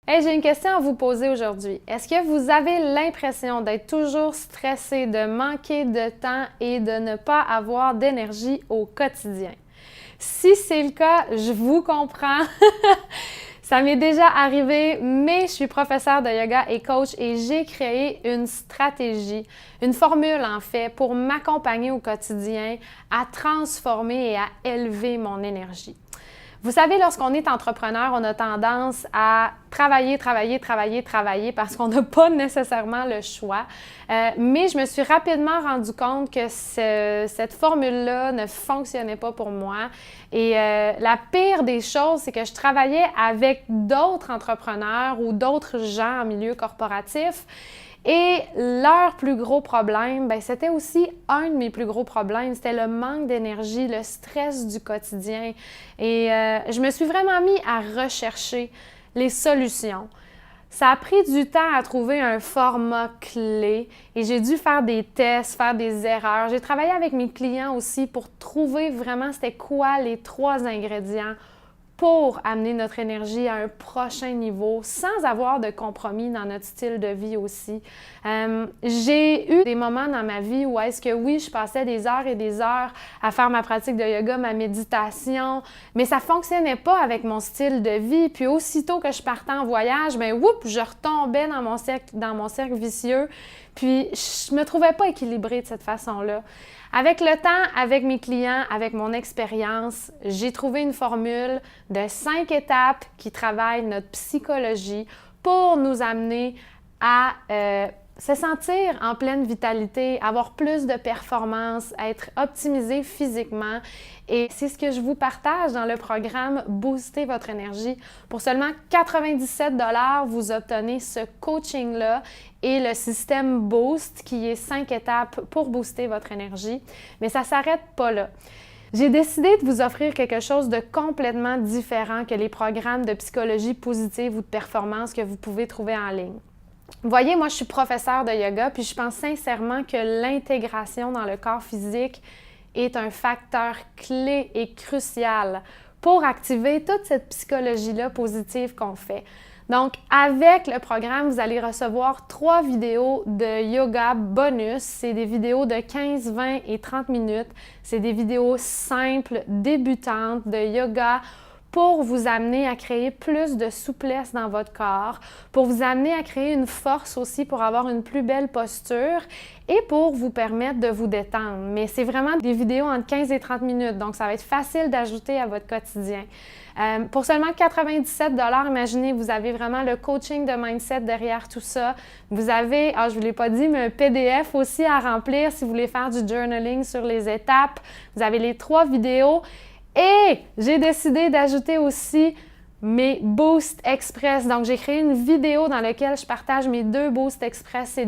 Hey, j'ai une question à vous poser aujourd'hui. Est-ce que vous avez l'impression d'être toujours stressé, de manquer de temps et de ne pas avoir d'énergie au quotidien? Si c'est le cas, je vous comprends. Ça m'est déjà arrivé, mais je suis professeure de yoga et coach et j'ai créé une stratégie, une formule en fait, pour m'accompagner au quotidien à transformer et à élever mon énergie. Vous savez, lorsqu'on est entrepreneur, on a tendance à travailler parce qu'on n'a pas nécessairement le choix. Mais je me suis rapidement rendu compte que cette formule-là ne fonctionnait pas pour moi. Et la pire des choses, c'est que je travaillais avec d'autres entrepreneurs ou d'autres gens en milieu corporatif. Et leur plus gros problème, c'était aussi un de mes plus gros problèmes, c'était le manque d'énergie, le stress du quotidien. Et je me suis vraiment mis à rechercher les solutions. Ça a pris du temps à trouver un format clé et j'ai dû faire des tests, faire des erreurs. J'ai travaillé avec mes clients aussi pour trouver vraiment c'était quoi les 3 ingrédients pour amener notre énergie à un prochain niveau sans avoir de compromis dans notre style de vie aussi. J'ai eu des moments dans ma vie où est-ce que oui, je passais des heures et des heures à faire ma pratique de yoga, ma méditation, mais ça fonctionnait pas avec mon style de vie. Puis aussitôt que je partais en voyage, je retombais dans mon cercle vicieux. Puis je me trouvais pas équilibrée de cette façon-là. Avec le temps, avec mes clients, avec mon expérience, j'ai trouvé une formule de 5 étapes qui travaillent notre psychologie pour nous amener à se sentir en pleine vitalité, avoir plus de performance, être optimisé physiquement. Et c'est ce que je vous partage dans le programme Booster votre énergie. Pour seulement 97 $, vous obtenez ce coaching-là et le système Boost qui est 5 étapes pour booster votre énergie. Mais ça ne s'arrête pas là. J'ai décidé de vous offrir quelque chose de complètement différent que les programmes de psychologie positive ou de performance que vous pouvez trouver en ligne. Vous voyez, moi, je suis professeure de yoga, puis je pense sincèrement que l'intégration dans le corps physique est un facteur clé et crucial pour activer toute cette psychologie-là positive qu'on fait. Donc, avec le programme, vous allez recevoir 3 vidéos de yoga bonus. C'est des vidéos de 15, 20 et 30 minutes. C'est des vidéos simples, débutantes de yoga pour vous amener à créer plus de souplesse dans votre corps, pour vous amener à créer une force aussi pour avoir une plus belle posture et pour vous permettre de vous détendre. Mais c'est vraiment des vidéos entre 15 et 30 minutes, donc ça va être facile d'ajouter à votre quotidien. Pour seulement 97 $, imaginez, vous avez vraiment le coaching de mindset derrière tout ça. Vous avez, je ne vous l'ai pas dit, mais un PDF aussi à remplir si vous voulez faire du journaling sur les étapes. Vous avez les 3 vidéos. Et j'ai décidé d'ajouter aussi mes Boost Express. Donc, j'ai créé une vidéo dans laquelle je partage mes 2 Boost Express.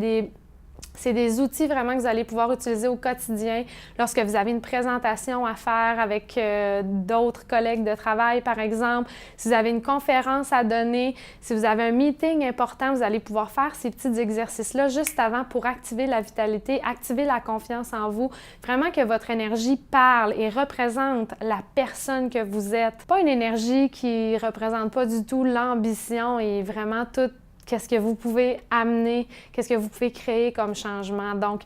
C'est des outils vraiment que vous allez pouvoir utiliser au quotidien lorsque vous avez une présentation à faire avec d'autres collègues de travail, par exemple. Si vous avez une conférence à donner, si vous avez un meeting important, vous allez pouvoir faire ces petits exercices-là juste avant pour activer la vitalité, activer la confiance en vous. Vraiment que votre énergie parle et représente la personne que vous êtes. Pas une énergie qui ne représente pas du tout l'ambition et vraiment toute qu'est-ce que vous pouvez amener, qu'est-ce que vous pouvez créer comme changement. Donc,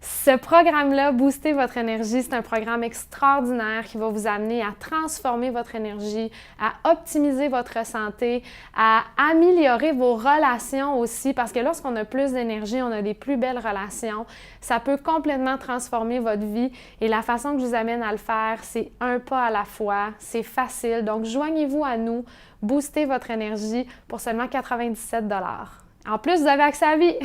ce programme-là, Booster votre énergie, c'est un programme extraordinaire qui va vous amener à transformer votre énergie, à optimiser votre santé, à améliorer vos relations aussi, parce que lorsqu'on a plus d'énergie, on a des plus belles relations. Ça peut complètement transformer votre vie et la façon que je vous amène à le faire, c'est un pas à la fois, c'est facile. Donc, joignez-vous à nous, boostez votre énergie pour seulement 97 $. En plus, vous avez accès à la vie!